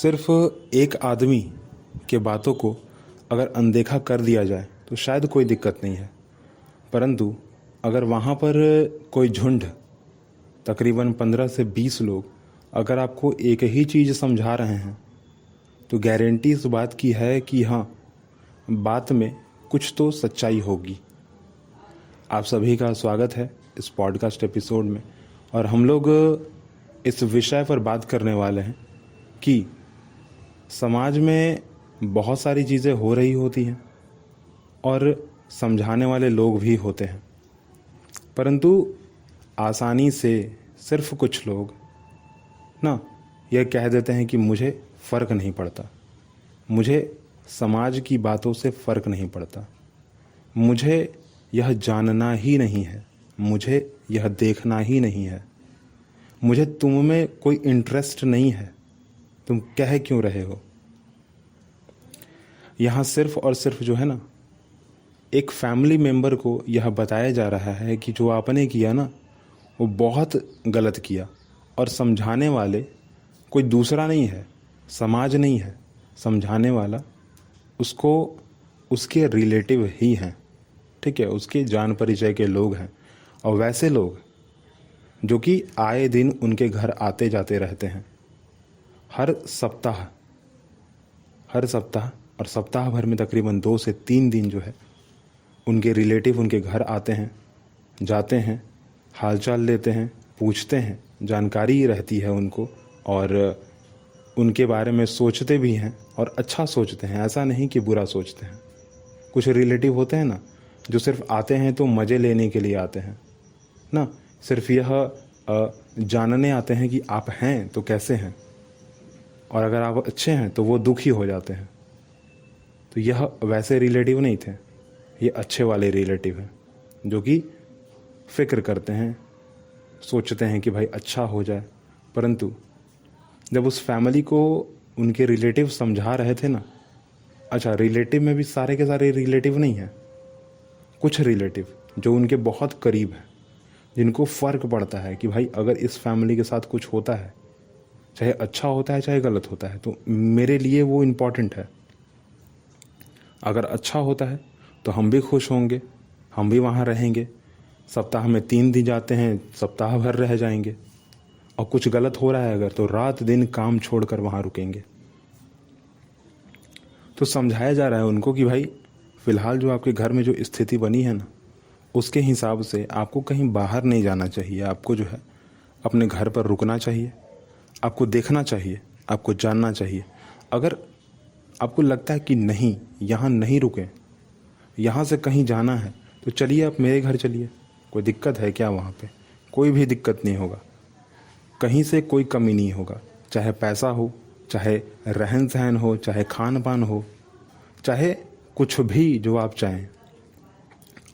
सिर्फ एक आदमी के बातों को अगर अनदेखा कर दिया जाए तो शायद कोई दिक्कत नहीं है, परंतु अगर वहाँ पर कोई झुंड तकरीबन 15 से 20 लोग अगर आपको एक ही चीज़ समझा रहे हैं तो गारंटी इस बात की है कि हाँ, बात में कुछ तो सच्चाई होगी। आप सभी का स्वागत है इस पॉडकास्ट एपिसोड में, और हम लोग इस विषय पर बात करने वाले हैं कि समाज में बहुत सारी चीज़ें हो रही होती हैं और समझाने वाले लोग भी होते हैं, परंतु आसानी से सिर्फ कुछ लोग यह कह देते हैं कि मुझे फ़र्क नहीं पड़ता, मुझे समाज की बातों से फ़र्क नहीं पड़ता, मुझे यह जानना ही नहीं है, मुझे यह देखना ही नहीं है, मुझे तुम में कोई इंटरेस्ट नहीं है, तुम कह क्यों रहे हो। यहाँ सिर्फ और सिर्फ एक फैमिली मेम्बर को यह बताया जा रहा है कि जो आपने किया वो बहुत गलत किया, और समझाने वाले कोई दूसरा नहीं है, समाज नहीं है, समझाने वाला उसको उसके रिलेटिव ही हैं, ठीक है, उसके जान परिचय के लोग हैं। और वैसे लोग जो कि आए दिन उनके घर आते जाते रहते हैं, हर सप्ताह और सप्ताह भर में तकरीबन 2 से 3 दिन उनके रिलेटिव उनके घर आते हैं, जाते हैं, हालचाल लेते हैं, पूछते हैं, जानकारी रहती है उनको, और उनके बारे में सोचते भी हैं और अच्छा सोचते हैं, ऐसा नहीं कि बुरा सोचते हैं। कुछ रिलेटिव होते हैं जो सिर्फ आते हैं तो मज़े लेने के लिए आते हैं सिर्फ यह जानने आते हैं कि आप हैं तो कैसे हैं, और अगर आप अच्छे हैं तो वो दुखी हो जाते हैं। तो यह वैसे रिलेटिव नहीं थे, ये अच्छे वाले रिलेटिव हैं जो कि फ़िक्र करते हैं, सोचते हैं कि भाई अच्छा हो जाए। परंतु जब उस फैमिली को उनके रिलेटिव समझा रहे थे अच्छा, रिलेटिव में भी सारे के सारे रिलेटिव नहीं हैं, कुछ रिलेटिव जो उनके बहुत करीब हैं, जिनको फ़र्क पड़ता है कि भाई अगर इस फैमिली के साथ कुछ होता है, चाहे अच्छा होता है चाहे गलत होता है, तो मेरे लिए वो इम्पॉर्टेंट है। अगर अच्छा होता है तो हम भी खुश होंगे, हम भी वहाँ रहेंगे, सप्ताह में 3 दिन जाते हैं, सप्ताह भर रह जाएंगे। और कुछ गलत हो रहा है अगर, तो रात दिन काम छोड़कर वहाँ रुकेंगे। तो समझाया जा रहा है उनको कि भाई फ़िलहाल जो आपके घर में जो स्थिति बनी है उसके हिसाब से आपको कहीं बाहर नहीं जाना चाहिए, आपको अपने घर पर रुकना चाहिए, आपको देखना चाहिए, आपको जानना चाहिए। अगर आपको लगता है कि नहीं, यहाँ नहीं रुकें, यहाँ से कहीं जाना है, तो चलिए आप मेरे घर चलिए, कोई दिक्कत है क्या वहाँ पे? कोई भी दिक्कत नहीं होगा, कहीं से कोई कमी नहीं होगा, चाहे पैसा हो, चाहे रहन सहन हो, चाहे खान पान हो, चाहे कुछ भी जो आप चाहें,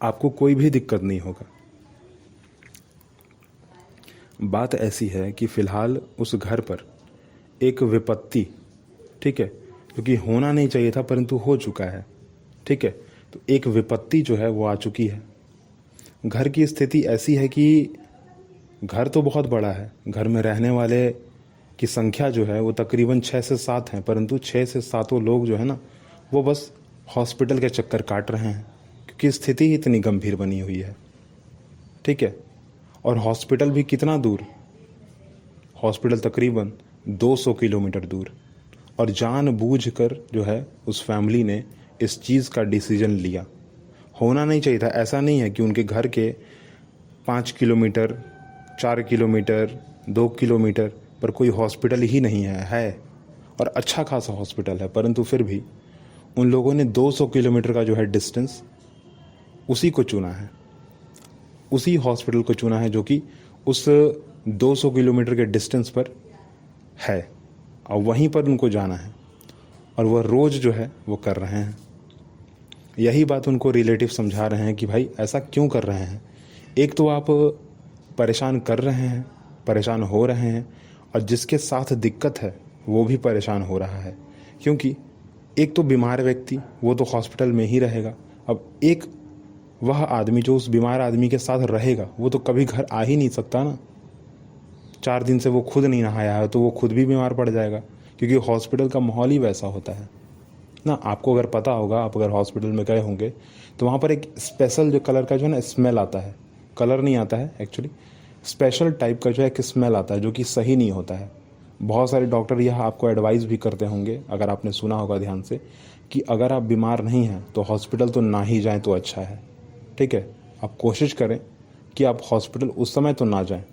आपको कोई भी दिक्कत नहीं होगा। बात ऐसी है कि फ़िलहाल उस घर पर एक विपत्ति, ठीक है, जो कि होना नहीं चाहिए था परंतु हो चुका है, ठीक है, तो एक विपत्ति जो है वो आ चुकी है। घर की स्थिति ऐसी है कि घर तो बहुत बड़ा है, घर में रहने वाले की संख्या जो है वो तकरीबन 6 से 7 हैं, परंतु 6 से 7 लोग जो है वो बस हॉस्पिटल के चक्कर काट रहे हैं, क्योंकि स्थिति ही इतनी गंभीर बनी हुई है, ठीक है। और हॉस्पिटल भी कितना दूर, हॉस्पिटल तकरीबन 200 किलोमीटर दूर। और जानबूझकर जो है उस फैमिली ने इस चीज़ का डिसीजन लिया। होना नहीं चाहिए था, ऐसा नहीं है कि उनके घर के 5 किलोमीटर, 4 किलोमीटर, 2 किलोमीटर पर कोई हॉस्पिटल ही नहीं है, और अच्छा खासा हॉस्पिटल है, परंतु फिर भी उन लोगों ने 200 किलोमीटर का जो है डिस्टेंस, उसी को चुना है, उसी हॉस्पिटल को चुना है जो कि उस 200 किलोमीटर के डिस्टेंस पर है, और वहीं पर उनको जाना है, और वह रोज़ जो है वो कर रहे हैं। यही बात उनको रिलेटिव समझा रहे हैं कि भाई ऐसा क्यों कर रहे हैं। एक तो आप परेशान कर रहे हैं, परेशान हो रहे हैं, और जिसके साथ दिक्कत है वो भी परेशान हो रहा है, क्योंकि एक तो बीमार व्यक्ति वो तो हॉस्पिटल में ही रहेगा, अब एक वह आदमी जो उस बीमार आदमी के साथ रहेगा वो तो कभी घर आ ही नहीं सकता 4 दिन से वो खुद नहीं नहाया है तो वो खुद भी बीमार पड़ जाएगा, क्योंकि हॉस्पिटल का माहौल ही वैसा होता है ना। आपको अगर पता होगा, आप अगर हॉस्पिटल में गए होंगे तो वहाँ पर एक स्पेशल जो कलर का जो है ना स्मेल आता है, कलर नहीं आता है एक्चुअली, स्पेशल टाइप का जो है एक स्मेल आता है जो कि सही नहीं होता है। बहुत सारे डॉक्टर यह आपको एडवाइस भी करते होंगे, अगर आपने सुना होगा ध्यान से, कि अगर आप बीमार नहीं हैं तो हॉस्पिटल तो ना ही जाएं तो अच्छा है। ठीक है, आप कोशिश करें कि आप हॉस्पिटल उस समय तो ना जाएं।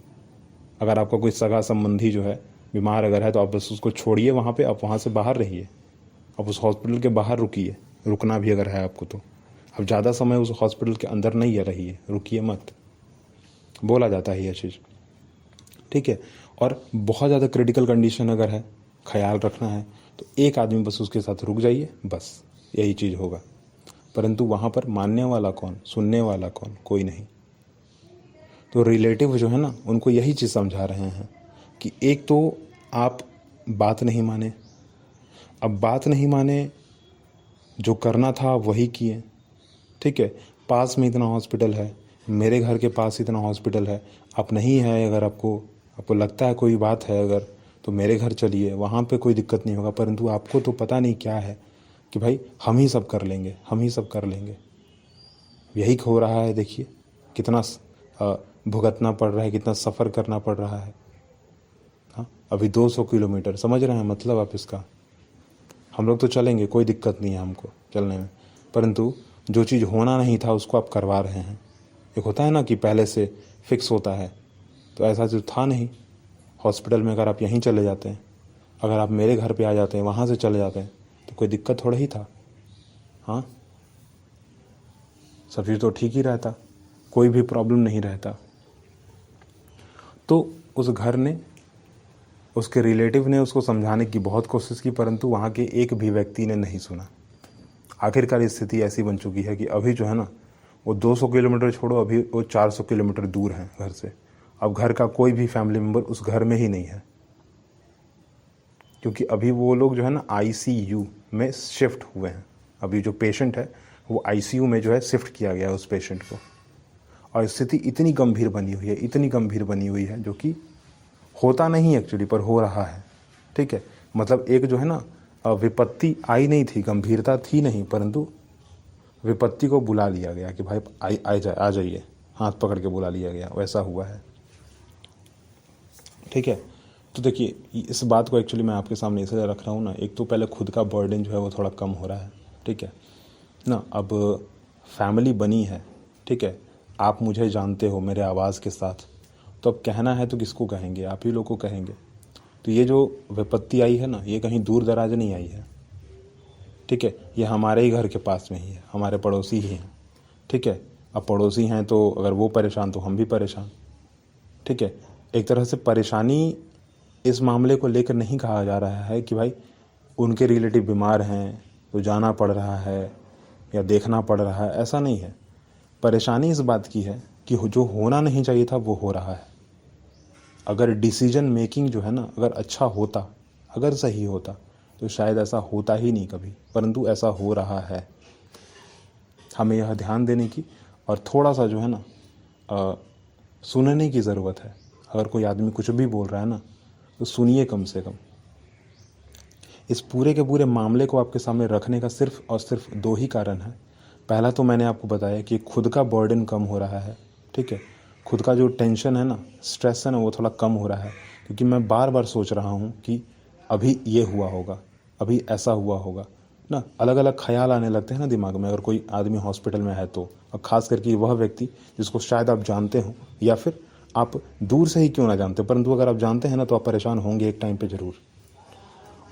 अगर आपका कोई सगा संबंधी जो है बीमार अगर है तो आप बस उसको छोड़िए वहाँ पे, आप वहाँ से बाहर रहिए, आप उस हॉस्पिटल के बाहर रुकिए, रुकना भी अगर है आपको तो। अब ज़्यादा समय उस हॉस्पिटल के अंदर नहीं रहिए, रुकिए मत, बोला जाता है यह चीज़। ठीक है, और बहुत ज़्यादा क्रिटिकल कंडीशन अगर है, ख्याल रखना है, तो एक आदमी बस उसके साथ रुक जाइए, बस यही चीज़ होगा। परंतु वहाँ पर मानने वाला कौन, सुनने वाला कौन, कोई नहीं। तो रिलेटिव जो है ना, उनको यही चीज़ समझा रहे हैं कि एक तो आप बात नहीं माने, अब बात नहीं माने, जो करना था वही किए। ठीक है, पास में इतना हॉस्पिटल है, मेरे घर के पास इतना हॉस्पिटल है, आप नहीं है, अगर आपको लगता है कोई बात है अगर, तो मेरे घर चलिए, वहाँ पे कोई दिक्कत नहीं होगा। परंतु आपको तो पता नहीं क्या है कि भाई हम ही सब कर लेंगे, हम ही सब कर लेंगे। यही हो रहा है, देखिए कितना भुगतना पड़ रहा है, कितना सफ़र करना पड़ रहा है। हाँ, अभी 200 किलोमीटर, समझ रहे हैं मतलब आप इसका। हम लोग तो चलेंगे, कोई दिक्कत नहीं है हमको चलने में, परंतु जो चीज़ होना नहीं था उसको आप करवा रहे हैं। एक होता है ना कि पहले से फिक्स होता है, तो ऐसा जो था नहीं। हॉस्पिटल में अगर आप यहीं चले जाते हैं, अगर आप मेरे घर पे आ जाते हैं, वहाँ से चले जाते हैं, तो कोई दिक्कत थोड़ा ही था। हाँ, सब चीज़ तो ठीक ही रहता, कोई भी प्रॉब्लम नहीं रहता। तो उस घर ने, उसके रिलेटिव ने उसको समझाने की बहुत कोशिश की, परंतु वहाँ के एक भी व्यक्ति ने नहीं सुना। आखिरकार स्थिति ऐसी बन चुकी है कि अभी जो है ना, वो 200 किलोमीटर छोड़ो, अभी वो 400 किलोमीटर दूर हैं घर से। अब घर का कोई भी फैमिली मेम्बर उस घर में ही नहीं है, क्योंकि अभी वो लोग जो है ना आईसीयू में शिफ्ट हुए हैं। अभी जो पेशेंट है वो आईसीयू में जो है शिफ्ट किया गया है उस पेशेंट को। और स्थिति इतनी गंभीर बनी हुई है, इतनी गंभीर बनी हुई है, जो कि होता नहीं एक्चुअली, पर हो रहा है। ठीक है, मतलब एक जो है ना विपत्ति आई नहीं थी, गंभीरता थी नहीं, परंतु विपत्ति को बुला लिया गया कि भाई आ जाइए, हाथ पकड़ के बुला लिया गया, वैसा हुआ है। ठीक है, तो देखिए इस बात को एक्चुअली मैं आपके सामने इसलिए रख रहा हूँ ना, एक तो पहले खुद का बर्डन जो है वो थोड़ा कम हो रहा है। ठीक है ना, अब फैमिली बनी है, ठीक है, आप मुझे जानते हो मेरे आवाज़ के साथ, तो अब कहना है तो किसको कहेंगे, आप ही लोग को कहेंगे। तो ये जो विपत्ति आई है ना, ये कहीं दूर दराज नहीं आई है। ठीक है, ये हमारे ही घर के पास में ही है, हमारे पड़ोसी ही हैं। ठीक है, अब पड़ोसी हैं तो अगर वो परेशान तो हम भी परेशान। ठीक है, एक तरह से परेशानी इस मामले को लेकर नहीं कहा जा रहा है कि भाई उनके रिलेटिव बीमार हैं तो जाना पड़ रहा है या देखना पड़ रहा है, ऐसा नहीं है। परेशानी इस बात की है कि जो होना नहीं चाहिए था वो हो रहा है। अगर डिसीजन मेकिंग जो है ना, अगर अच्छा होता, अगर सही होता, तो शायद ऐसा होता ही नहीं कभी, परंतु ऐसा हो रहा है। हमें यह ध्यान देने की और थोड़ा सा जो है ना सुनने की ज़रूरत है। अगर कोई आदमी कुछ भी बोल रहा है ना, तो सुनिए कम से कम। इस पूरे के पूरे मामले को आपके सामने रखने का सिर्फ और सिर्फ दो ही कारण है। पहला तो मैंने आपको बताया कि खुद का बर्डन कम हो रहा है। ठीक है, खुद का जो टेंशन है ना, स्ट्रेस है ना, वो थोड़ा कम हो रहा है, क्योंकि मैं बार बार सोच रहा हूँ कि अभी ये हुआ होगा, अभी ऐसा हुआ होगा ना। अलग अलग ख्याल आने लगते हैं ना दिमाग में, अगर कोई आदमी हॉस्पिटल में है तो। और ख़ास करके वह व्यक्ति जिसको शायद आप जानते हो, या फिर आप दूर से ही क्यों ना जानते, परंतु अगर आप जानते हैं ना, तो आप परेशान होंगे एक टाइम पे ज़रूर।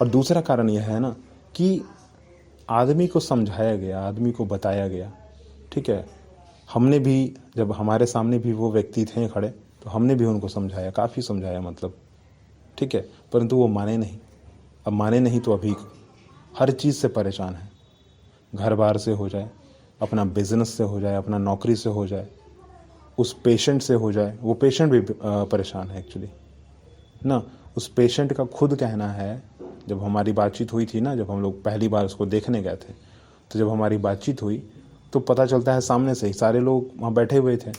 और दूसरा कारण यह है ना कि आदमी को समझाया गया, आदमी को बताया गया। ठीक है, हमने भी, जब हमारे सामने भी वो व्यक्ति थे खड़े, तो हमने भी उनको समझाया, काफ़ी समझाया मतलब। ठीक है, परंतु वो माने नहीं। अब माने नहीं तो अभी हर चीज़ से परेशान है। घर बार से हो जाए, अपना बिजनेस से हो जाए, अपना नौकरी से हो जाए, उस पेशेंट से हो जाए, वो पेशेंट भी परेशान है एक्चुअली ना। उस पेशेंट का खुद कहना है, जब हमारी बातचीत हुई थी ना, जब हम लोग पहली बार उसको देखने गए थे, तो जब हमारी बातचीत हुई तो पता चलता है सामने से ही सारे लोग वहाँ बैठे हुए थे।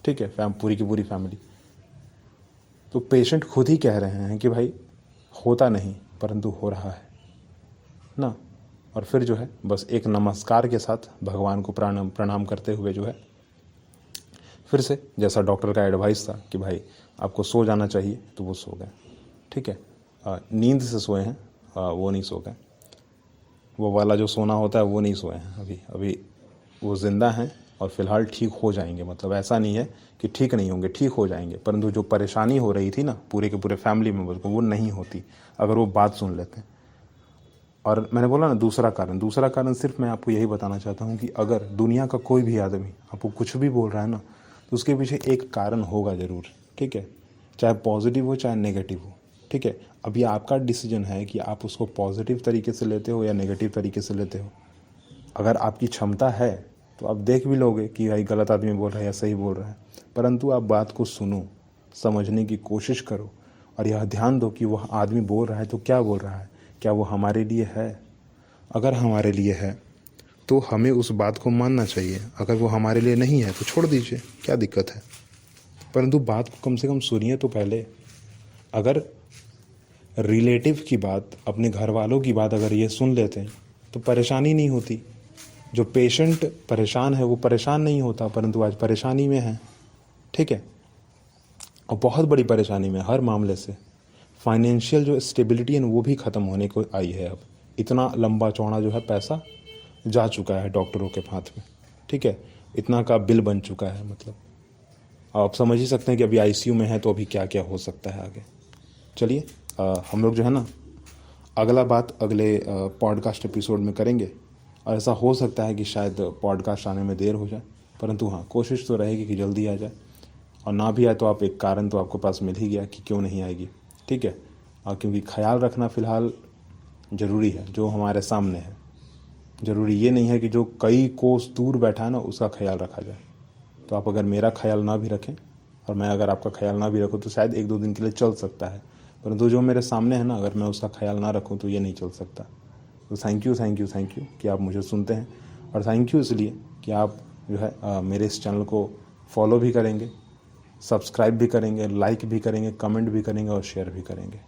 ठीक है, पूरी की पूरी फैमिली। तो पेशेंट खुद ही कह रहे हैं कि भाई होता नहीं, परंतु हो रहा है ना। और फिर जो है बस एक नमस्कार के साथ भगवान को प्रणाम करते हुए जो है फिर से जैसा डॉक्टर का एडवाइस था कि भाई आपको सो जाना चाहिए, तो वो सो गए। ठीक है, नींद से सोए हैं, वो नहीं सो गए। वो वाला जो सोना होता है वो नहीं सोए हैं अभी। अभी वो ज़िंदा हैं और फ़िलहाल ठीक हो जाएंगे। मतलब ऐसा नहीं है कि ठीक नहीं होंगे, ठीक हो जाएंगे, परंतु जो परेशानी हो रही थी ना पूरे के पूरे फैमिली मेम्बर को, वो नहीं होती अगर वो बात सुन लेते हैं। और मैंने बोला ना दूसरा कारण सिर्फ मैं आपको यही बताना चाहता हूँ कि अगर दुनिया का कोई भी आदमी आपको कुछ भी बोल रहा है ना, तो उसके पीछे एक कारण होगा ज़रूर। ठीक है, चाहे पॉजिटिव हो चाहे नेगेटिव हो। ठीक है, अब ये आपका डिसीजन है कि आप उसको पॉजिटिव तरीके से लेते हो या नेगेटिव तरीके से लेते हो। अगर आपकी क्षमता है तो आप देख भी लोगे कि भाई गलत आदमी बोल रहा है या सही बोल रहा है, परंतु आप बात को सुनो, समझने की कोशिश करो और यह ध्यान दो कि वह आदमी बोल रहा है तो क्या बोल रहा है, क्या वो हमारे लिए है। अगर हमारे लिए है तो हमें उस बात को मानना चाहिए, अगर वो हमारे लिए नहीं है तो छोड़ दीजिए, क्या दिक्कत है। परंतु बात को कम से कम सुनिए तो पहले। अगर रिलेटिव की बात, अपने घर वालों की बात अगर ये सुन लेते हैं तो परेशानी नहीं होती। जो पेशेंट परेशान है वो परेशान नहीं होता, परंतु आज परेशानी में है। ठीक है, और बहुत बड़ी परेशानी में हर मामले से। फाइनेंशियल जो स्टेबिलिटी है वो भी ख़त्म होने को आई है। अब इतना लंबा चौड़ा जो है पैसा जा चुका है डॉक्टरों के हाथ में। ठीक है, इतना का बिल बन चुका है। मतलब आप समझ ही सकते हैं कि अभी आईसीयू में है तो अभी क्या क्या हो सकता है आगे। चलिए हम लोग जो है ना अगला बात अगले पॉडकास्ट एपिसोड में करेंगे। और ऐसा हो सकता है कि शायद पॉडकास्ट आने में देर हो जाए, परंतु हाँ कोशिश तो रहेगी कि जल्दी आ जाए। और ना भी आए तो आप एक कारण तो आपको पास मिल ही गया कि क्यों नहीं आएगी। ठीक है, क्योंकि ख्याल रखना फ़िलहाल ज़रूरी है जो हमारे सामने है। ज़रूरी ये नहीं है कि जो कई कोस दूर बैठा है ना उसका ख्याल रखा जाए। तो आप अगर मेरा ख्याल ना भी रखें और मैं अगर आपका ख्याल ना भी रखूँ तो शायद 1-2 दिन के लिए चल सकता है, परंतु जो मेरे सामने है ना अगर मैं उसका ख्याल ना रखूँ तो ये नहीं चल सकता। तो थैंक यू कि आप मुझे सुनते हैं। और थैंक यू इसलिए कि आप जो है मेरे इस चैनल को फॉलो भी करेंगे, सब्सक्राइब भी करेंगे, लाइक भी करेंगे, कमेंट भी करेंगे और शेयर भी करेंगे।